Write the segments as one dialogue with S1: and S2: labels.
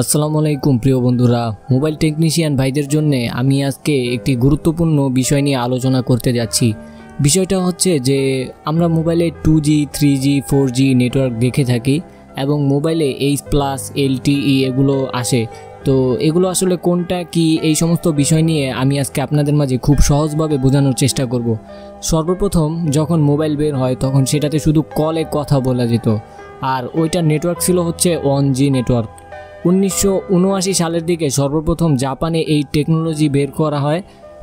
S1: আসসালামু আলাইকুম প্রিয় বন্ধুরা, মোবাইল টেকনিশিয়ান ভাইদের জন্য আমি আজকে একটি গুরুত্বপূর্ণ বিষয় নিয়ে আলোচনা করতে যাচ্ছি। বিষয়টা হচ্ছে যে আমরা মোবাইলে 2G, 3G, 4G নেটওয়ার্ক দেখে থাকি এবং মোবাইলে H+ LTE এগুলো আসে। তো এগুলো আসলে কোনটা কি, এই সমস্ত বিষয় নিয়ে আমি আজকে আপনাদের মাঝে খুব সহজভাবে বোঝানোর চেষ্টা করব। সর্বপ্রথম যখন মোবাইল বের হয় তখন সেটাতে শুধু কলে কথা বলা যেত, আর ওইটার নেটওয়ার্ক ছিল হচ্ছে 1G নেটওয়ার্ক। 1979 সালের দিকে সর্বপ্রথম জাপানে এই টেকনোলজি বের করা হয়।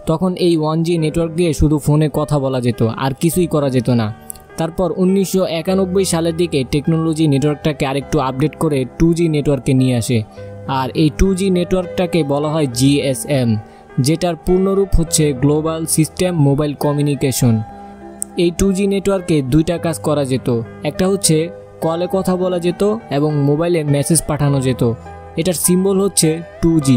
S1: তখন এই 1G নেটওয়ার্ক দিয়ে শুধু ফোনে কথা বলা যেত, আর কিছুই করা যেত না। তারপর 1991 সালের দিকে টেকনোলজি নেটওয়ার্কটাকে আরেকটু আপডেট করে 2G নেটওয়ার্কে নিয়ে আসে, আর এই 2G নেটওয়ার্কটাকে বলা হয় GSM, যেটার পূর্ণরূপ হচ্ছে গ্লোবাল সিস্টেম মোবাইল কমিউনিকেশন। এই 2G নেটওয়ার্কে দুইটা কাজ করা যেত, একটা হচ্ছে কলে কথা বলা যেত এবং মোবাইলে মেসেজ পাঠানো যেত। এটার সিম্বল হচ্ছে 2G।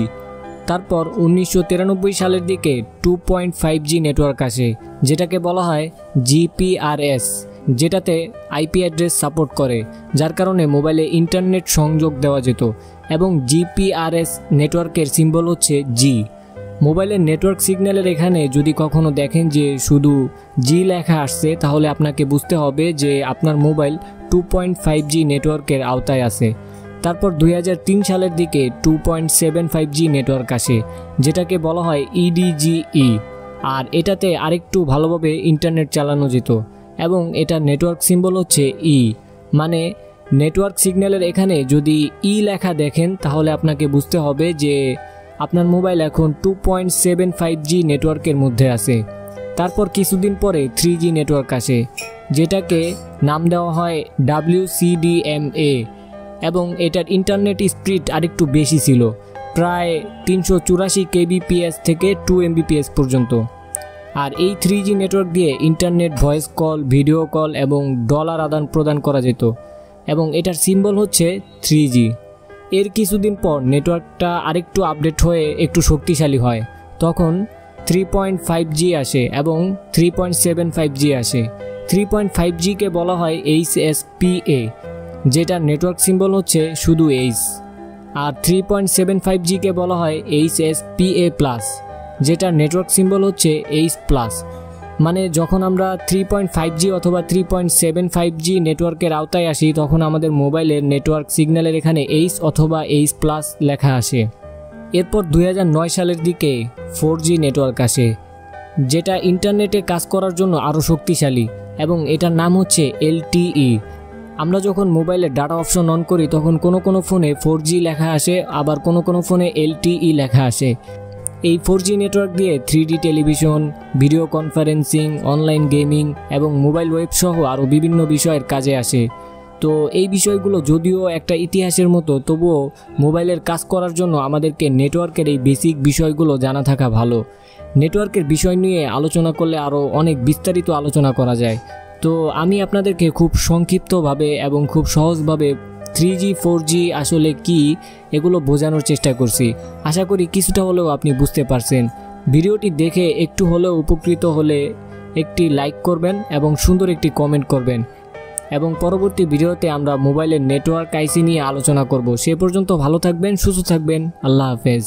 S1: তারপর 1993 সালের দিকে 2.5G নেটওয়ার্ক আসে, যেটাকে বলা হয় GPRS, যেটাতে আইপি অ্যাড্রেস সাপোর্ট করে, যার কারণে মোবাইলে ইন্টারনেট সংযোগ দেওয়া যেত এবং GPRS নেটওয়ার্কের সিম্বল হচ্ছে G। মোবাইলের নেটওয়ার্ক সিগন্যালের এখানে যদি কখনো দেখেন যে শুধু G লেখা আসছে, তাহলে আপনাকে বুঝতে হবে যে আপনার মোবাইল 2.5G নেটওয়ার্কের আওতায় আছে। তারপর 2003 সালের দিকে 2.75G নেটওয়ার্ক আসে, যেটাকে বলা হয় EDGE, আর এটাতে আরেকটু ভালোভাবে ইন্টারনেট চালানো যেত এবং এটার নেটওয়ার্ক সিম্বল হচ্ছে E। মানে নেটওয়ার্ক সিগন্যালের এখানে যদি E লেখা দেখেন তাহলে আপনাকে বুঝতে হবে যে আপনার মোবাইল এখন 2.75G নেটওয়ার্কের মধ্যে আছে। তারপর কিছুদিন পরে 3G নেটওয়ার্ক আসে, যেটাকে নাম দেওয়া হয় WCDMA, এবং এটার ইন্টারনেট স্পিড আরেকটু বেশি ছিল, প্রায় 384 kbps থেকে 2 mbps পর্যন্ত। আর এই 3G নেটওয়ার্ক দিয়ে internet, voice call, video call এবং ডলার আদান প্রদান করা যেত এবং এটার সিম্বল হচ্ছে 3G। এর কিছুদিন পর নেটওয়ার্কটা আরেকটু আপডেট হয়ে একটু শক্তিশালী হয়, তখন 3.5G আসে এবং 3.75G আসে। 3.5G-কে বলা হয় HSPA, যেটার নেটওয়ার্ক সিম্বল হচ্ছে শুধু H, আর 3.75G-কে বলা হয় HSPA+, যেটার নেটওয়ার্ক সিম্বল হচ্ছে H+। মানে যখন আমরা 3.5G অথবা 3.75G নেটওয়ার্কের আওতায় আসি তখন আমাদের মোবাইলের নেটওয়ার্ক সিগন্যালের এখানে H অথবা H+ লেখা আসে। এরপর 2009 সালের দিকে 4G নেটওয়ার্ক আসে, যেটা ইন্টারনেটে কাজ করার জন্য আরও শক্তিশালী এবং এটার নাম হচ্ছে LTE। আমরা যখন মোবাইলের ডাটা অপশন অন করি তখন কোনো ফোনে 4G লেখা আসে, আবার কোনো ফোনে LTE লেখা আসে। এই 4G নেটওয়ার্ক দিয়ে 3D television, video conferencing, online gaming এবং মোবাইল ওয়েব সহ আরও বিভিন্ন বিষয়ের কাজে আসে। তো এই বিষয়গুলো যদিও একটা ইতিহাসের মতো, তবুও মোবাইলের কাজ করার জন্য আমাদেরকে নেটওয়ার্কের এই বেসিক বিষয়গুলো জানা থাকা ভালো। নেটওয়ার্কের বিষয় নিয়ে আলোচনা করলে আরও অনেক বিস্তারিত আলোচনা করা যায়। তো আমি আপনাদেরকে খুব সংক্ষিপ্তভাবে এবং খুব সহজভাবে 3G 4G আসলে কি এগুলো বোঝানোর চেষ্টা করছি। আশা করি কিছুটা হলেও আপনি বুঝতে পারছেন। ভিডিওটি দেখে একটু হলেও উপকৃত হলে একটি লাইক করবেন এবং সুন্দর একটি কমেন্ট করবেন, এবং পরবর্তী ভিডিওতে আমরা মোবাইলের নেটওয়ার্ক আইসি নিয়ে আলোচনা করব। সে পর্যন্ত ভালো থাকবেন, সুস্থ থাকবেন। আল্লাহ হাফেজ।